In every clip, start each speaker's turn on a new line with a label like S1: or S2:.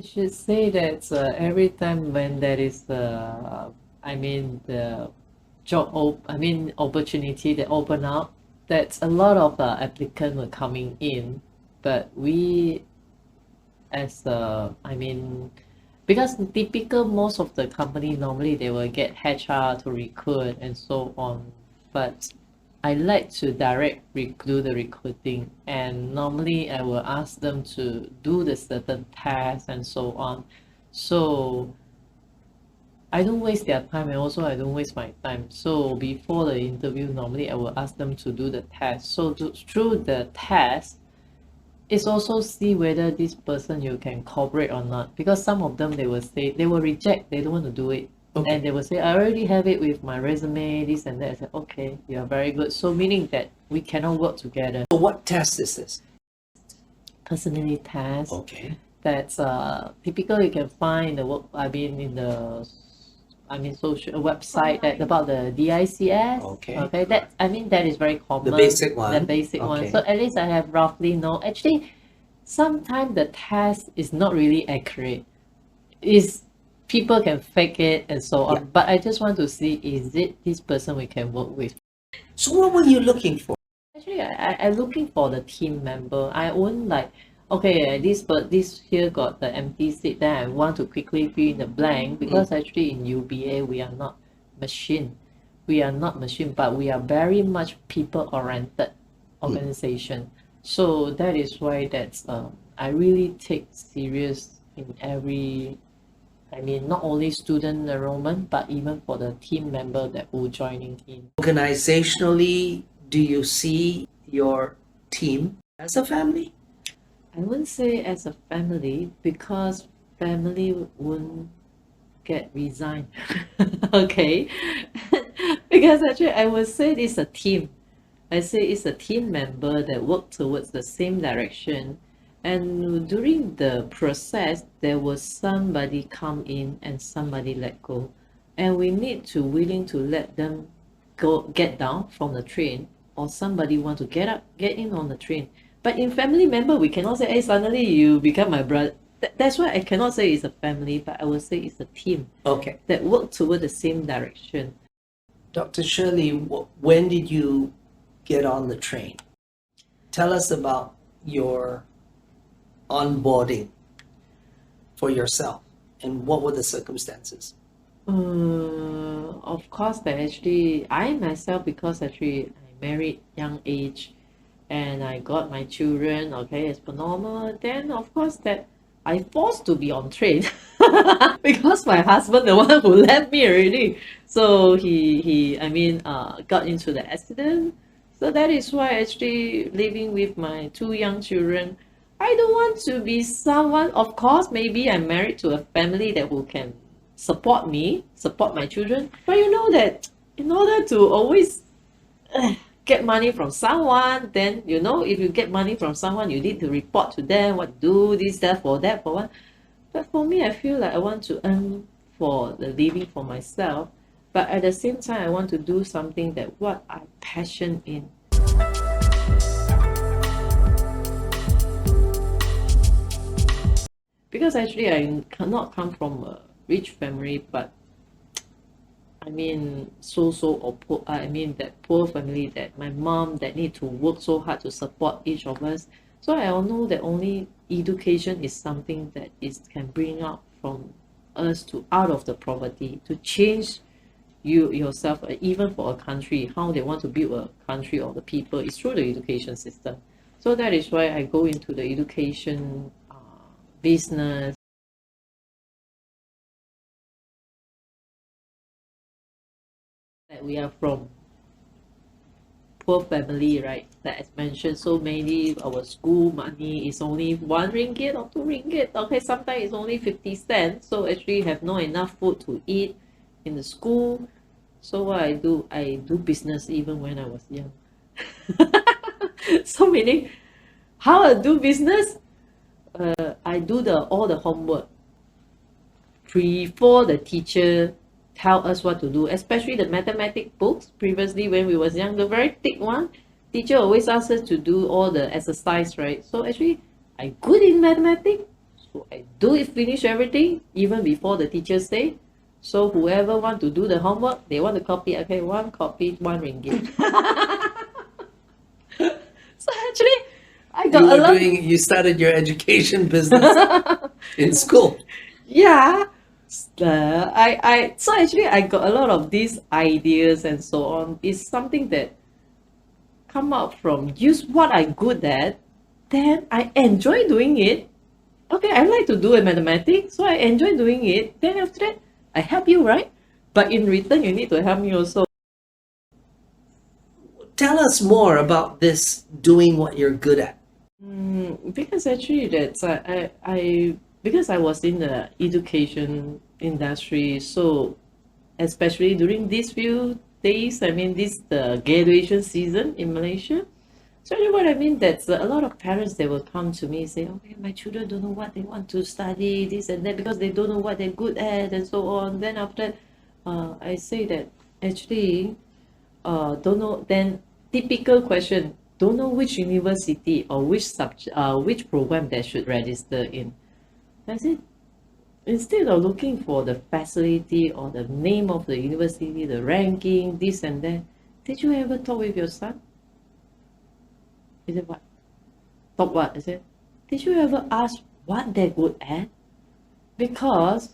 S1: I should say that every time when there is the opportunity that open up, that's a lot of applicant were coming in, but we as because typical most of the company normally they will get HR to recruit and so on, but I like to do the recruiting, and normally I will ask them to do the certain tasks and so on. So I don't waste their time, and also I don't waste my time. So before the interview, normally I will ask them to do the test. So through the test, it's also see whether this person you can cooperate or not. Because some of them they will say they will reject, they don't want to do it.
S2: Okay.
S1: And they will say, I already have it with my resume, this and that. I said, okay, you are very good. So meaning that we cannot work together.
S2: So what test is this?
S1: Personality test.
S2: Okay.
S1: That's typical you can find in the work social website that about the DICS.
S2: Okay.
S1: Okay. That is very common.
S2: The basic one.
S1: The basic one.
S2: Okay.
S1: So at least I have roughly know. Actually, sometimes the test is not really accurate. Is people can fake it and so on.
S2: Yeah.
S1: But I just want to see, is it this person we can work with?
S2: So what were you looking for?
S1: Actually, I'm looking for the team member. I won't like, okay, this here got the empty seat, then I want to quickly fill in the blank, because actually in UBA we are not machine. We are not machine, but we are very much people-oriented organization. So that is why that's I really take serious in every, not only student enrollment, but even for the team member that will joining in.
S2: Organizationally, do you see your team as a family?
S1: I wouldn't say as a family, because family wouldn't get resigned. Okay. Because actually I would say it's a team. I say it's a team member that work towards the same direction. And during the process, there was somebody come in and somebody let go. And we need to willing to let them get down from the train, or somebody want to get in on the train. But in family member, we cannot say, hey, suddenly you become my brother. That's why I cannot say it's a family, but I will say it's a team.
S2: Okay.
S1: That work toward the same direction.
S2: Dr. Shirley, when did you get on the train? Tell us about your onboarding for yourself, and what were the circumstances?
S1: Of course, that actually, I myself, because actually I married young age, and I got my children, okay, as per normal, then of course that I forced to be on train because my husband, the one who left me already. So he got into the accident. So that is why actually living with my two young children, I don't want to be someone, of course, maybe I'm married to a family that who can support me, support my children. But you know that in order to always get money from someone, then if you get money from someone, you need to report to them what do, this, that, for what. But for me, I feel like I want to earn for the living for myself, but at the same time I want to do something that what I'm passionate in. Because actually I cannot come from a rich family, but or poor, that poor family, that my mom that need to work so hard to support each of us. So I all know that only education is something that can bring out from us to out of the poverty, to change yourself, even for a country, how they want to build a country or the people is through the education system. So that is why I go into the education business. That we are from poor family, right? That as mentioned, so mainly our school money is only 1 ringgit or 2 ringgit. Okay, sometimes it's only 50 cents. So actually have not enough food to eat in the school. So what I do business even when I was young. So meaning how I do business, I do all the homework before the teacher tell us what to do, especially the mathematics books. Previously when we was young, the very thick one, teacher always asks us to do all the exercise, right? So actually I good in mathematics, So I do it, finish everything even before the teachers say. So whoever want to do the homework, they want to copy, okay, one copy, 1 ringgit. So actually, I
S2: You
S1: got a
S2: were
S1: lot.
S2: you started your education business in school.
S1: Yeah. So actually I got a lot of these ideas and so on. It's something that come out from use what I'm good at, then I enjoy doing it. Okay, I like to do a mathematics, so I enjoy doing it. Then after that, I help you, right? But in return, you need to help me also.
S2: Tell us more about this doing what you're good at.
S1: Because actually that's because I was in the education industry, so especially during these few days, I mean this the graduation season in Malaysia. So you know what I mean? That's a lot of parents they will come to me and say, okay, my children don't know what they want to study, this and that, because they don't know what they're good at and so on. Then after that, I say that actually don't know. Then typical question, don't know which university or which subject, which program they should register in. I said, instead of looking for the facility or the name of the university, the ranking, this and that, did you ever talk with your son? He said, what? Talk what? I said, did you ever ask what they're good at? Because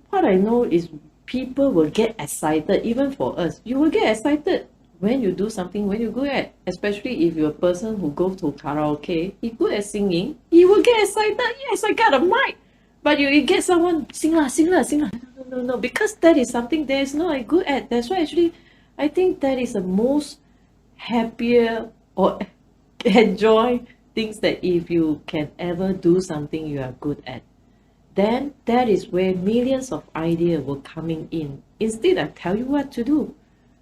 S1: what I know is people will get excited, even for us. You will get excited when you do something when you're good at, especially if you're a person who goes to karaoke, you're good at singing, you will get excited. Yes, I got a mic. But you get someone sing lah, sing lah, sing lah. No, because that is something that is not good at. That's why actually I think that is the most happier or enjoy things that if you can ever do something you are good at, then that is where millions of ideas were coming in. Instead, I tell you what to do.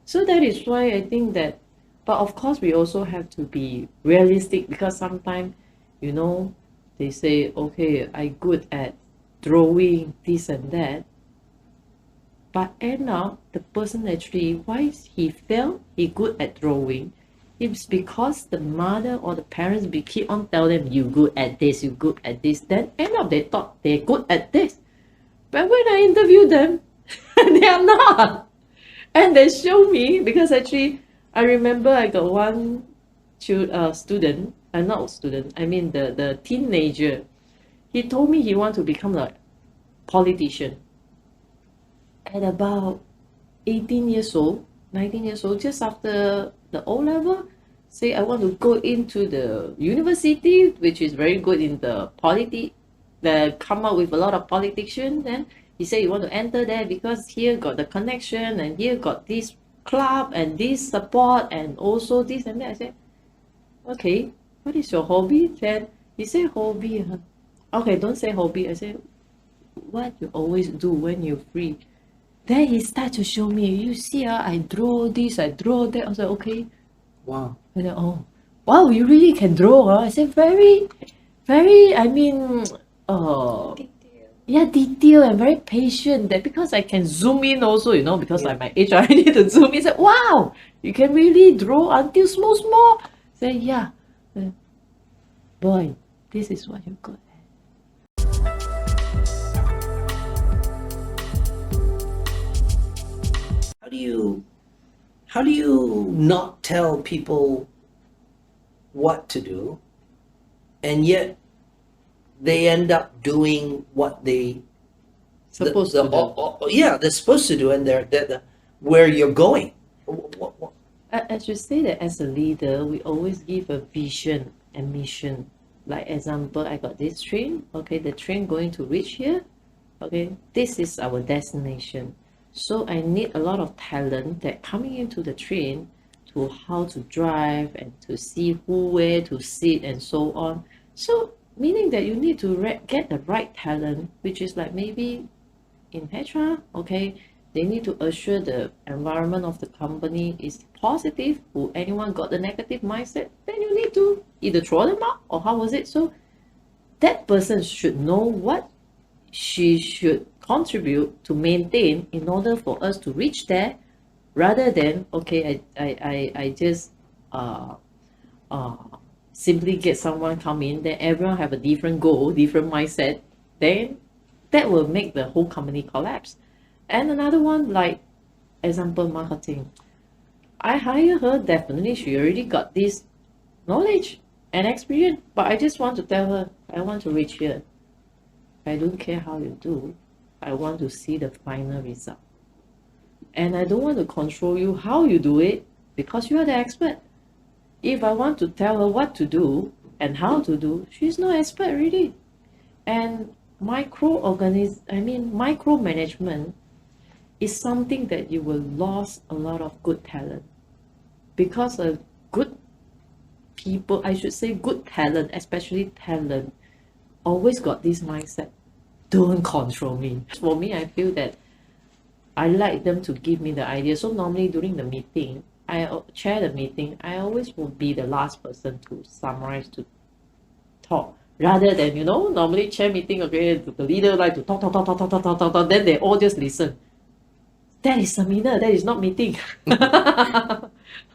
S1: So that is why I think that, but of course, we also have to be realistic because sometimes, you know, they say, okay, I good at drawing this and that. But end up, the person actually, why he felt he good at drawing, it's because the mother or the parents keep on telling them, you good at this, you good at this. Then end up they thought they're good at this. But when I interview them, they are not. And they show me, because actually, I remember I got one student, not student, I mean the teenager. He told me he want to become a politician. At about 18 years old, 19 years old, just after the O level, say I want to go into the university, which is very good in the polity, that come up with a lot of politicians. Then he said you want to enter there because here got the connection and here got this club and this support and also this and that. I said, okay, what is your hobby? Then he said hobby. Okay, don't say hobby. I said, what you always do when you're free? Then he started to show me, you see, I draw this, I draw that. I was like, okay.
S2: Wow.
S1: And then, oh, wow, you really can draw, huh? I said, very, very, I mean, yeah, detail and very patient. That because I can zoom in also, you know, because
S2: Yeah.
S1: I'm my age, I need to zoom in. I said, wow, you can really draw until small. I said, yeah. Boy, this is what you got.
S2: How do you not tell people what to do, and yet they end up doing what they
S1: Supposed to do.
S2: yeah, they're supposed to do, and they're where you're going.
S1: As you say that as a leader, we always give a vision and mission. Like example, I got this train. Okay, the train going to reach here. Okay, this is our destination. So I need a lot of talent that coming into the train to how to drive and to see where to sit and so on. So meaning that you need to get the right talent, which is like maybe in HR, okay, they need to assure the environment of the company is positive. Who anyone got the negative mindset, then you need to either throw them out or how was it? So that person should know what she should contribute to maintain in order for us to reach there, rather than okay, I just simply get someone come in, then everyone have a different goal, different mindset, then that will make the whole company collapse. And another one, like example, marketing. I hire her, definitely she already got this knowledge and experience, but I just want to tell her, I want to reach here. I don't care how you do. I want to see the final result. And I don't want to control you how you do it because you are the expert. If I want to tell her what to do and how to do, she's no expert really. And micromanagement is something that you will lose a lot of good talent because a good people, I should say good talent, especially talent, always got this mindset. Don't control me. For me, I feel that I like them to give me the idea. So normally during the meeting, I chair the meeting. I always will be the last person to summarize, to talk, rather than normally chair meeting. Okay, the leader like to talk. Then they all just listen. That is seminar. That is not meeting.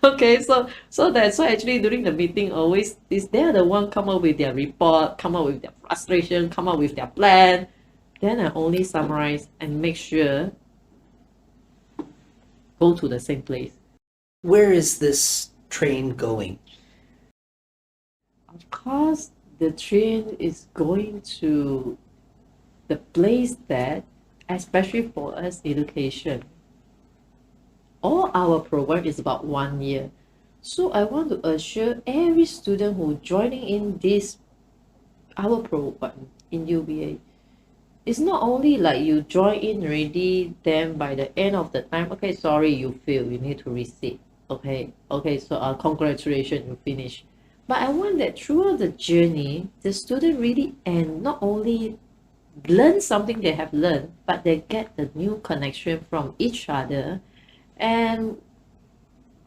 S1: Okay, so that's why actually during the meeting always is they're the one come up with their report, come up with their frustration, come up with their plan. Then I only summarize and make sure go to the same place.
S2: Where is this train going?
S1: Of course, the train is going to the place that, especially for us, education. All our program is about 1 year. So I want to assure every student who joining in this our program in UBA, it's not only like you join in already, then by the end of the time, okay, sorry, you fail, you need to resit. Okay, so congratulations, you finish. But I want that throughout the journey, the student really and not only learn something they have learned, but they get the new connection from each other. And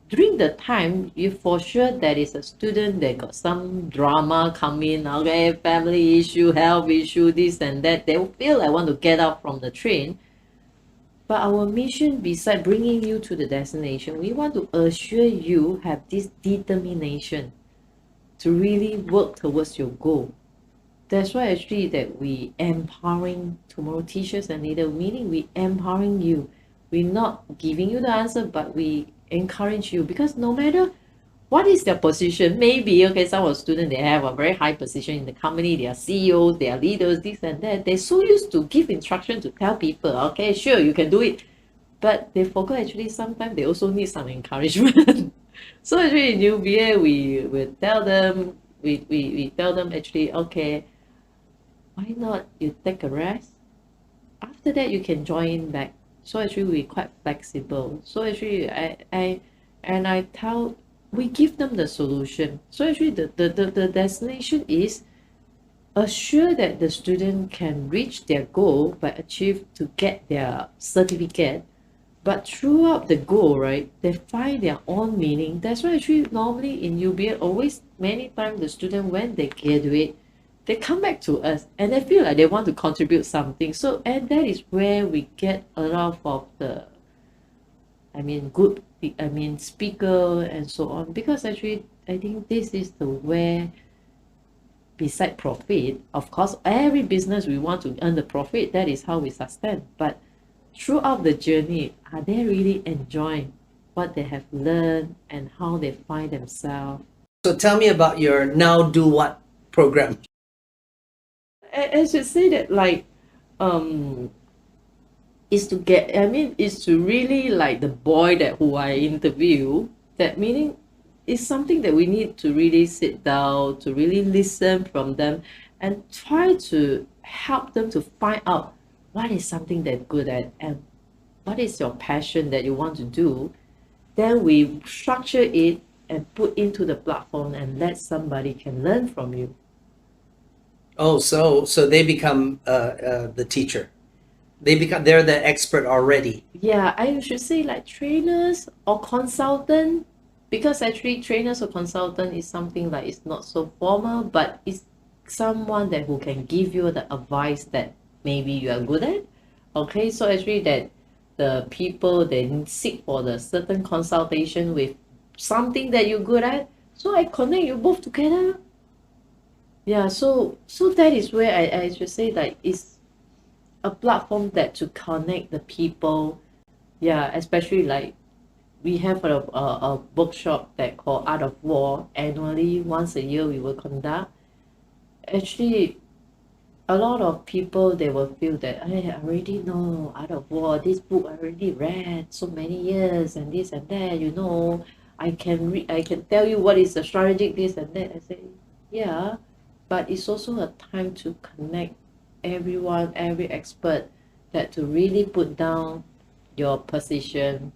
S1: during the time, you for sure there is a student that got some drama coming, okay, family issue, health issue, this and that. They will feel I want to get out from the train. But our mission, beside bringing you to the destination, we want to assure you have this determination to really work towards your goal. That's why actually that we empowering tomorrow teachers and leaders, meaning we empowering you. We're not giving you the answer, but we encourage you, because no matter what is their position, maybe okay, some of the students, they have a very high position in the company, they are CEOs, they are leaders, this and that. They're so used to give instruction to tell people, okay, sure, you can do it. But they forgot actually sometimes they also need some encouragement. So actually in UBA, we tell them, we tell them actually, okay, why not you take a rest? After that, you can join back. So actually, we're quite flexible. So actually, we give them the solution. So actually, the destination is assure that the student can reach their goal by achieve to get their certificate. But throughout the goal, right, they find their own meaning. That's why actually normally in UBA, always many times the student when they graduate, they come back to us and they feel like they want to contribute something. So, and that is where we get a lot of the, speaker and so on. Because actually, I think this is the where, beside profit, of course, every business we want to earn the profit. That is how we sustain. But throughout the journey, are they really enjoying what they have learned and how they find themselves?
S2: So tell me about your Now Do What program.
S1: I should say that is to really like the boy that who I interview, that meaning is something that we need to really sit down to really listen from them and try to help them to find out what is something they're good at and what is your passion that you want to do. Then we structure it and put into the platform and let somebody can learn from you.
S2: Oh, so they become the teacher. They're the expert already.
S1: Yeah, I should say like trainers or consultant, because actually trainers or consultant is something like it's not so formal, but it's someone that who can give you the advice that maybe you are good at. Okay, so actually that the people they seek for the certain consultation with something that you're good at. So I connect you both together. Yeah, so that is where I should say like it's a platform that to connect the people. Yeah, especially like we have a workshop that called Art of War. Annually, once a year we will conduct. Actually, a lot of people they will feel that I already know Art of War. This book I already read so many years and this and that. I can read. I can tell you what is the strategic this and that. I say, yeah, but it's also a time to connect everyone, every expert, that to really put down your position,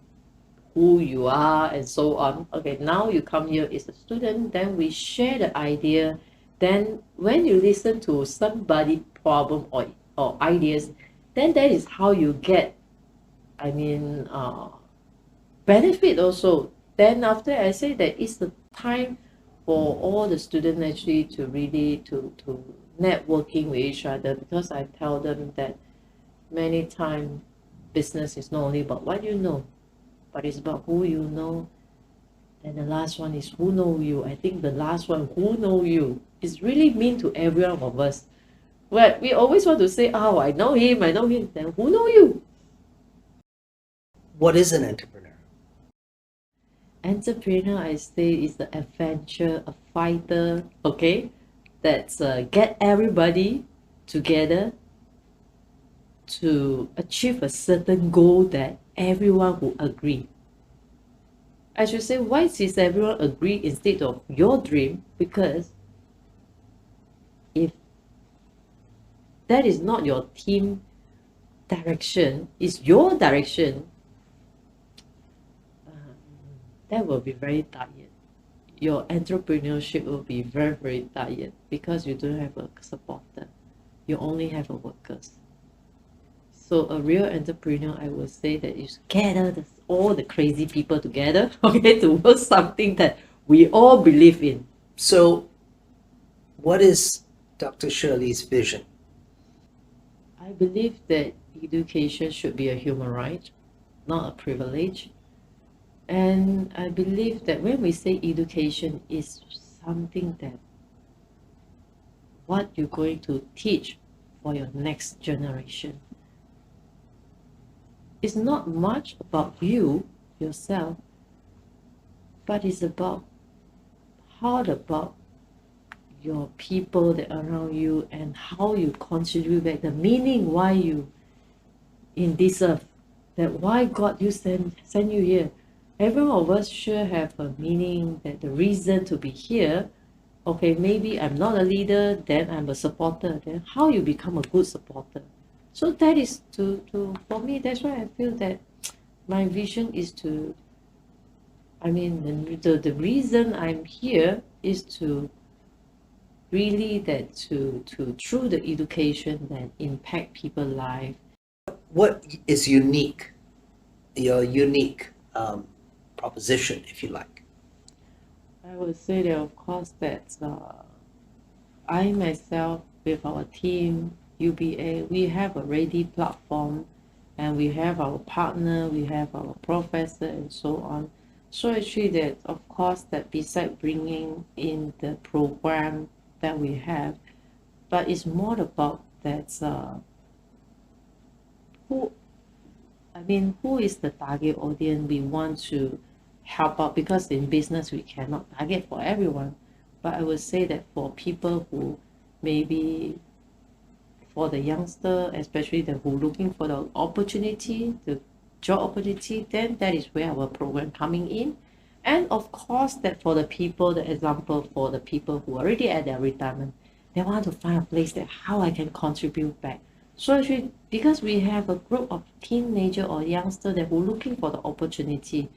S1: who you are, and so on. Okay, now you come here as a student, then we share the idea. Then when you listen to somebody problem or ideas, then that is how you get, I mean, benefit also. Then after I say that it's the time for all the students actually to really to networking with each other, because I tell them that many times business is not only about what you know, but it's about who you know. And the last one is who know you. I think the last one, who know you, is really mean to every one of us. Well, we always want to say, oh, I know him, I know him. Then who know you?
S2: What is an entrepreneur?
S1: Entrepreneur, I say, is the adventure, a fighter, okay? That's get everybody together to achieve a certain goal that everyone will agree. I should say, why does everyone agree instead of your dream? Because if that is not your team direction, it's your direction, that will be very tired. Your entrepreneurship will be very, very tired because you don't have a supporter. You only have a workers. So a real entrepreneur, I would say that you gather all the crazy people together, okay, to work something that we all believe in.
S2: So, what is Dr. Shirley's vision?
S1: I believe that education should be a human right, not a privilege. And I believe that when we say education is something that what you're going to teach for your next generation. It's not much about you, yourself, but it's about how about your people that are around you and how you contribute back, the meaning why you in this earth, that why God you send you here. Every one of us sure have a meaning, that the reason to be here. Okay, maybe I'm not a leader, then I'm a supporter. Then how you become a good supporter? So that is to for me, that's why I feel that my vision is to, I mean, the reason I'm here is to really that to through the education that impact people's life.
S2: What is unique, your unique proposition, if you like?
S1: I would say that of course that I myself with our team UBA, we have a ready platform, and we have our partner, we have our professor, and so on. So actually that of course that beside bringing in the program that we have, but it's more about that who, I mean, who is the target audience we want to help out, because in business we cannot target for everyone. But I would say that for people who maybe, for the youngster, especially the who looking for the opportunity, the job opportunity, then that is where our program coming in. And of course that for the people, the example for the people who are already at their retirement, they want to find a place that how I can contribute back. So actually, because we have a group of teenager or youngster that who looking for the opportunity,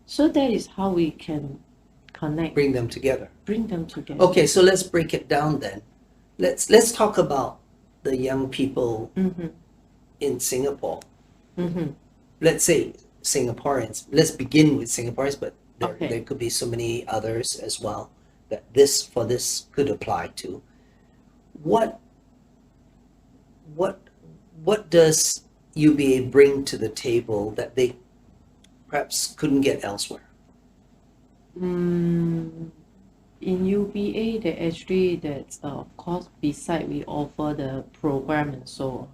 S1: so that is how we can connect,
S2: Bring them together.
S1: bring them together.
S2: Okay, so let's break it down then. Let's talk about the young people
S1: Mm-hmm.
S2: in Singapore.
S1: Mm-hmm.
S2: Let's say Singaporeans. Let's begin with Singaporeans, but
S1: Okay.
S2: there could be so many others as well that this could apply to. What what does UBA bring to the table that they perhaps couldn't get elsewhere?
S1: in UBA, they actually that's of course beside we offer the program and so on.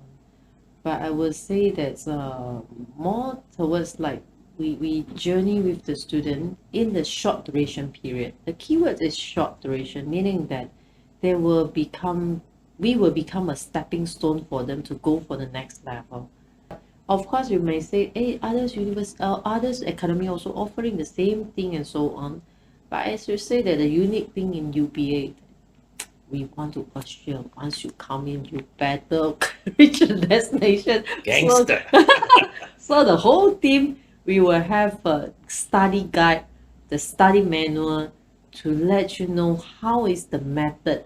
S1: But I would say that's more towards like we journey with the student in the short duration period. The keyword is short duration, meaning that they will become we will become a stepping stone for them to go for the next level. Of course, you may say, hey, others academy also offering the same thing and so on. But as you say that the unique thing in UBA, we want to assure once you come in, you better reach the destination.
S2: Gangster.
S1: So the whole team, we will have a study guide, the study manual to let you know how is the method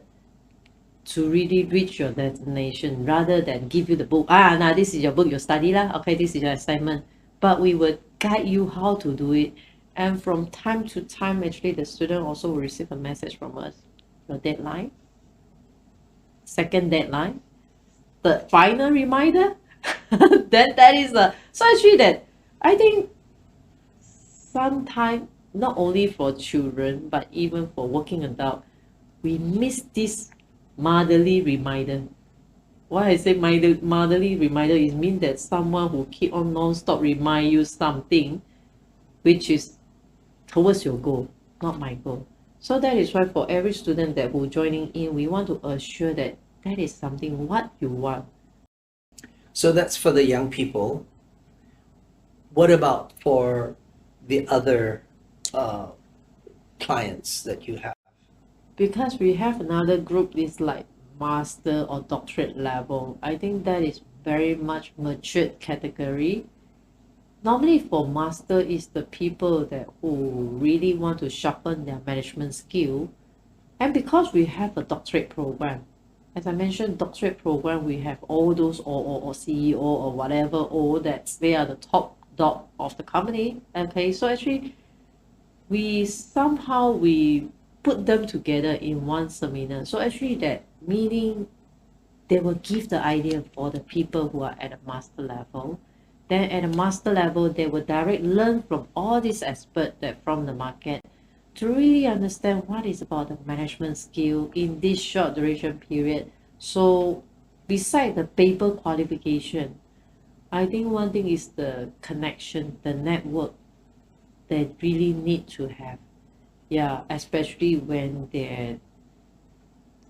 S1: to really reach your destination rather than give you the book. Now this is your book, you study lah. Okay, this is your assignment. But we will guide you how to do it. And from time to time, actually, the student also will receive a message from us. Your deadline, second deadline, the final reminder. Then that is the so actually that I think sometimes not only for children but even for working adult, we miss this motherly reminder. Why I say motherly reminder is mean that someone who keep on non-stop remind you something which is towards your goal, not my goal. So that is why for every student that will joining in, we want to assure that that is something what you want.
S2: So that's for the young people. What about for the other clients that you have?
S1: Because we have another group is like master or doctorate level. I think that is very much matured category. Normally for master is the people that who really want to sharpen their management skill. And because we have a doctorate program, as I mentioned, doctorate program, we have all those or CEO or whatever, all that they are the top dog of the company. Okay, so actually we put them together in one seminar. So actually that meaning they will give the idea for the people who are at a master level. Then at a master level, they will directly learn from all these experts that from the market to really understand what is about the management skill in this short duration period. So beside the paper qualification, I think one thing is the connection, the network they really need to have. Yeah, especially when they're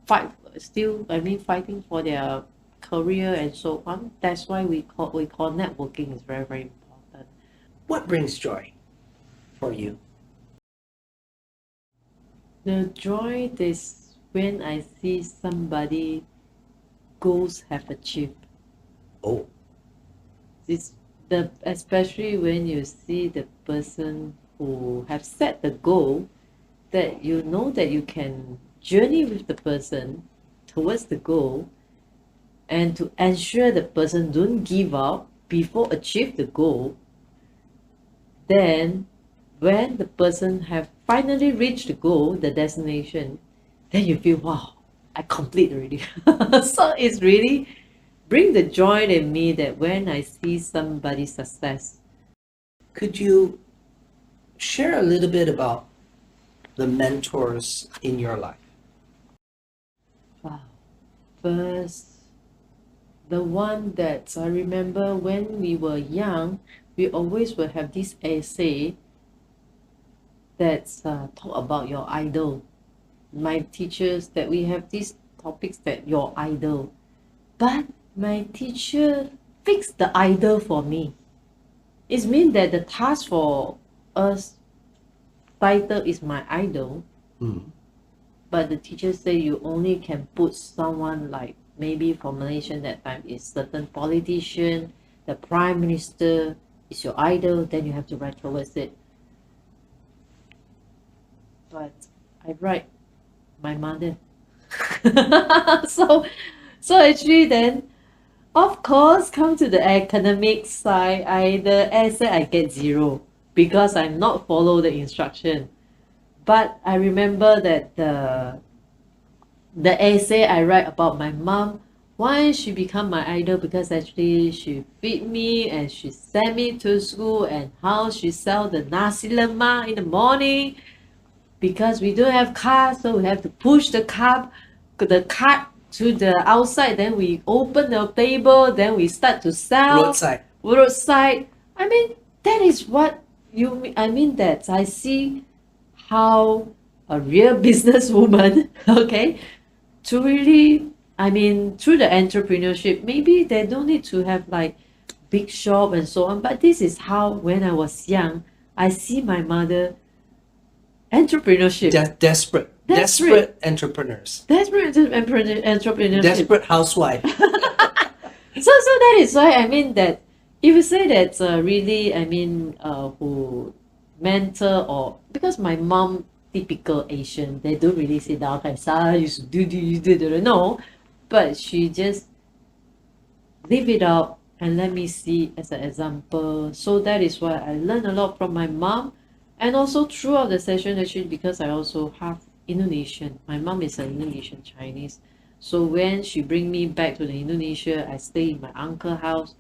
S1: fighting for their career and so on. That's why we call networking is very, very important.
S2: What brings joy for you?
S1: The joy is when I see somebody goals have achieved.
S2: Oh,
S1: It's especially when you see the person who have set the goal that you know that you can journey with the person towards the goal and to ensure the person don't give up before achieve the goal. Then when the person have finally reached the goal, the destination, then you feel wow, I complete already. So it's really bring the joy in me that when I see somebody's success.
S2: could you share a little bit about the mentors in your life?
S1: Wow. First, the one that I remember when we were young, we always will have this essay that's talk about your idol. My teachers that we have these topics that your idol, but my teacher fixed the idol for me. It means that the task for us title is my idol, but the teacher say you only can put someone like maybe for Malaysian that time is certain politician, the prime minister is your idol, then you have to write towards it. But I write my mother. so actually then of course come to the academic side, the essay I get 0 because I'm not follow the instruction. But I remember that the essay I write about my mom, why she become my idol, because actually she feed me and she sent me to school and how she sell the nasi lemak in the morning. because we don't have car, so we have to push the cart to the outside. Then we open the table. Then we start to sell roadside. I mean, that is what you mean. I mean that I see how a real businesswoman, okay, to really, I mean, through the entrepreneurship, maybe they don't need to have like big shop and so on. But this is how, when I was young, I see my mother entrepreneurship.
S2: Desperate entrepreneurs.
S1: Desperate entrepreneurship.
S2: Desperate housewife.
S1: So that is why I mean that if you say that really, I mean, who mentor, or because my mom, typical Asian, they don't really sit down and say, you should do this, you do no, but she just leave it out and let me see as an example. So that is why I learned a lot from my mom, and also throughout the session actually, because I also have Indonesian. My mom is an Indonesian Chinese. So when she bring me back to the Indonesia, I stay in my uncle's house.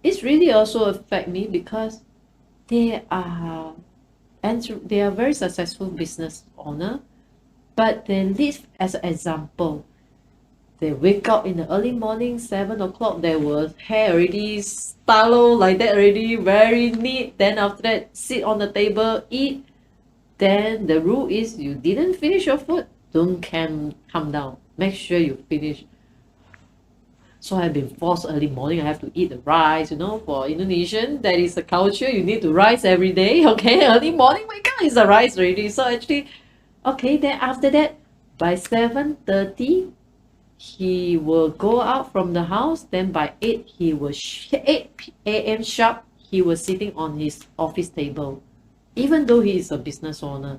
S1: It's really also affect me because they are very successful business owner, but they live as an example. They wake up in the early morning, 7 o'clock, there was hair already styled like that already, very neat. Then after that, sit on the table, eat. Then the rule is you didn't finish your food, don't come down. Make sure you finish. So I've been forced early morning, I have to eat the rice, for Indonesian, that is a culture, you need to rice every day, okay? Early morning, wake up, is the rice already. So actually, okay, then after that, by 7:30, he will go out from the house. Then by 8 a.m. sharp, he was sitting on his office table, even though he is a business owner.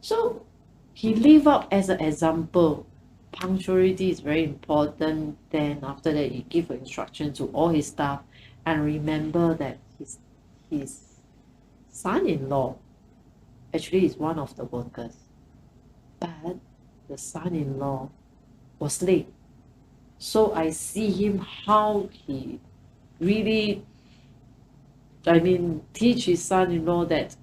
S1: So he live up as an example. Punctuality is very important. Then after that, he give instruction to all his staff, and remember that his son-in-law actually is one of the workers, but the son-in-law was late. So I see him how he really, I mean, teach his son-in-law that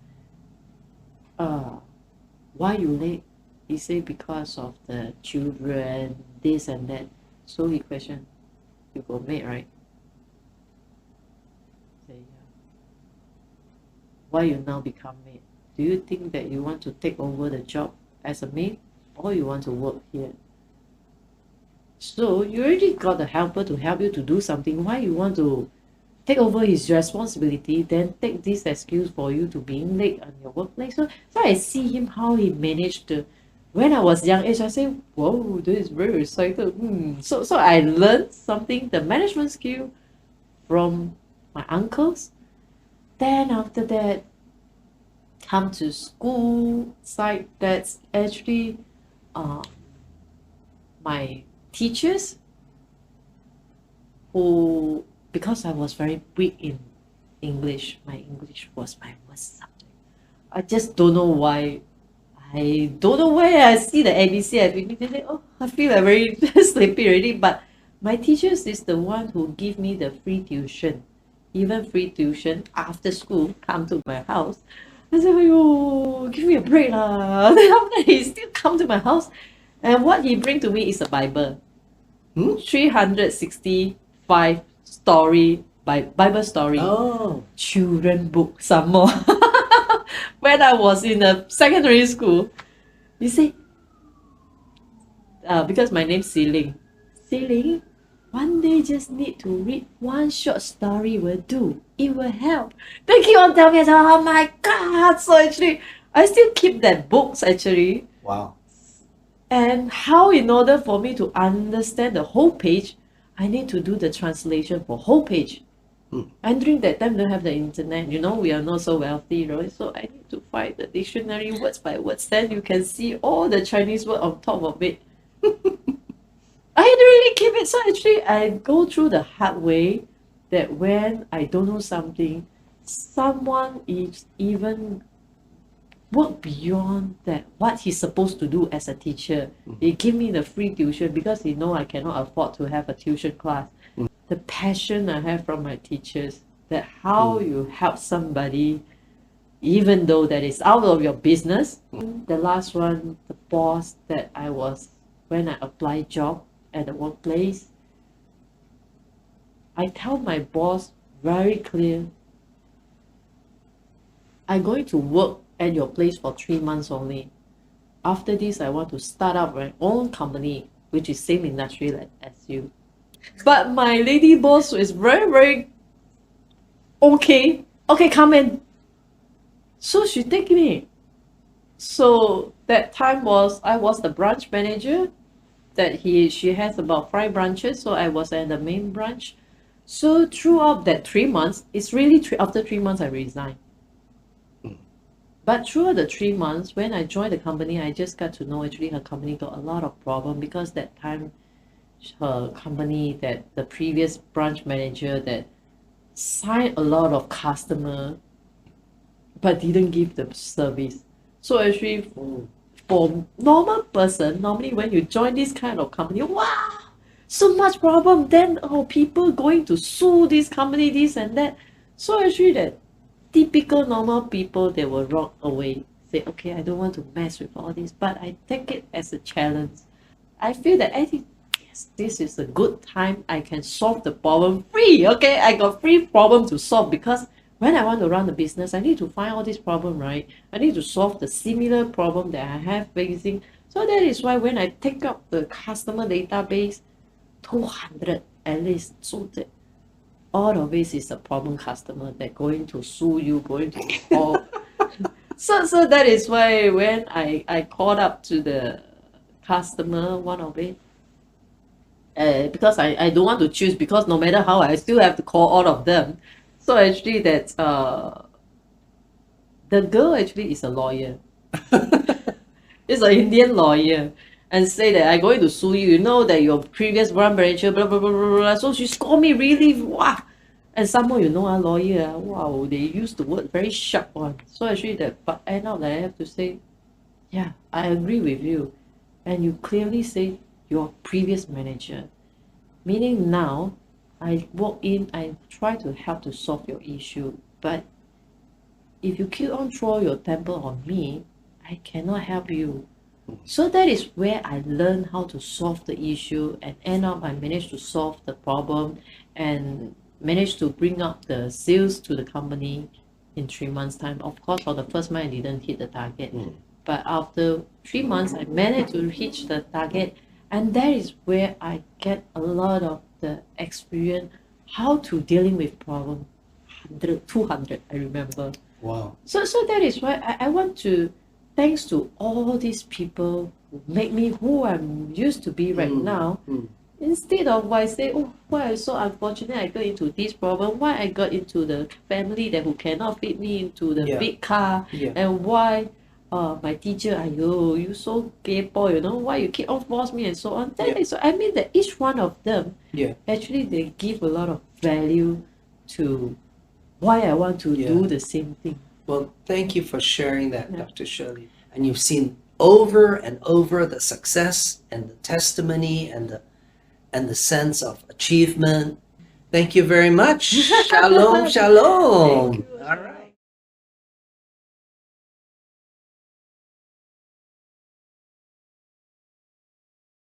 S1: why you late? He said because of the children, this and that. So he questioned, you got maid, right? I say, yeah. Why you now become maid? Do you think that you want to take over the job as a maid, or you want to work here? So you already got a helper to help you to do something. Why you want to take over his responsibility, then take this excuse for you to being late on your workplace? So I see him how he managed to. When I was young age, I say, whoa, this is very exciting. So I learned something, the management skill, from my uncles. Then after that, come to school side. That's actually my teachers, who, because I was very weak in English, my English was my worst subject. I just don't know why. I don't know where I see the ABC. I feel like very sleepy already. But my teachers is the one who give me the free tuition, even free tuition after school. Come to my house. I said, "Ayo, give me a break lah." Then after he still come to my house, and what he bring to me is a Bible, 365 story Bible story, children book some more. When I was in a secondary school, you see, because my name's Siling, one day just need to read one short story will do. It will help. They keep on telling me, I said, oh my God. So actually, I still keep that books actually.
S2: Wow.
S1: And how, in order for me to understand the whole page, I need to do the translation for whole page. And during that time, don't have the internet. We are not so wealthy, right? So I need to find the dictionary words by words. Then you can see all the Chinese word on top of it. I really keep it. So actually, I go through the hard way that when I don't know something, someone is even work beyond that what he's supposed to do as a teacher. They give me the free tuition because they know I cannot afford to have a tuition class. The passion I have from my teachers, that how you help somebody even though that is out of your business. The last one, the boss that I was when I applied job at the workplace, I tell my boss very clear, I'm going to work at your place for 3 months only. After this, I want to start up my own company, which is same industry as you. But my lady boss is very, very okay. Okay, come in. So she take me. So that time was I was the branch manager. She has about 5 branches, so I was at the main branch. So throughout that 3 months, it's really after 3 months I resigned. But throughout the 3 months, when I joined the company, I just got to know actually her company got a lot of problem because that time her company that the previous branch manager that signed a lot of customer but didn't give the service. So actually for normal person, normally when you join this kind of company, wow, so much problem, then people going to sue this company, this and that. So actually that typical normal people, they will walk away, say, okay, I don't want to mess with all this, but I take it as a challenge. I feel that I think, yes, this is a good time. I can solve the problem free. Okay, I got free problem to solve because when I want to run the business, I need to find all this problem, right? I need to solve the similar problem that I have facing. So that is why when I take up the customer database, 200 at least, so that all of it is a problem customer that going to sue you, going to call. So that is why when I called up to the customer, one of it, because I don't want to choose because no matter how I still have to call all of them. So actually that the girl actually is a lawyer. It's an Indian lawyer. And say that I'm going to sue you. You know that your previous branch manager, blah, blah, blah, blah, blah. So she scolded me really, wow. And somehow, you know, a lawyer, wow, they use the word very sharp one. So actually but end up I have to say, yeah, I agree with you. And you clearly say your previous manager. Meaning now, I walk in, I try to help to solve your issue. But if you keep on throwing your temper on me, I cannot help you. So that is where I learned how to solve the issue and end up I managed to solve the problem and managed to bring up the sales to the company in 3 months time. Of course, for the first month I didn't hit the target, but after 3 months I managed to reach the target, and that is where I get a lot of the experience how to dealing with problem. 100, 200, I remember.
S2: Wow.
S1: So that is why I want to thanks to all these people who make me who I'm used to be right now. Instead of why I say, oh, why I'm so unfortunate I got into this problem, why I got into the family that who cannot fit me into the big car, and why my teacher, ayo, you so gay boy, you know, why you keep on force me and so on. That is, I mean that each one of them, actually they give a lot of value to why I want to do the same thing.
S2: Well, thank you for sharing that, Dr. Shirley. And you've seen over and over the success and the testimony and the sense of achievement. Thank you very much. Shalom, shalom. All right.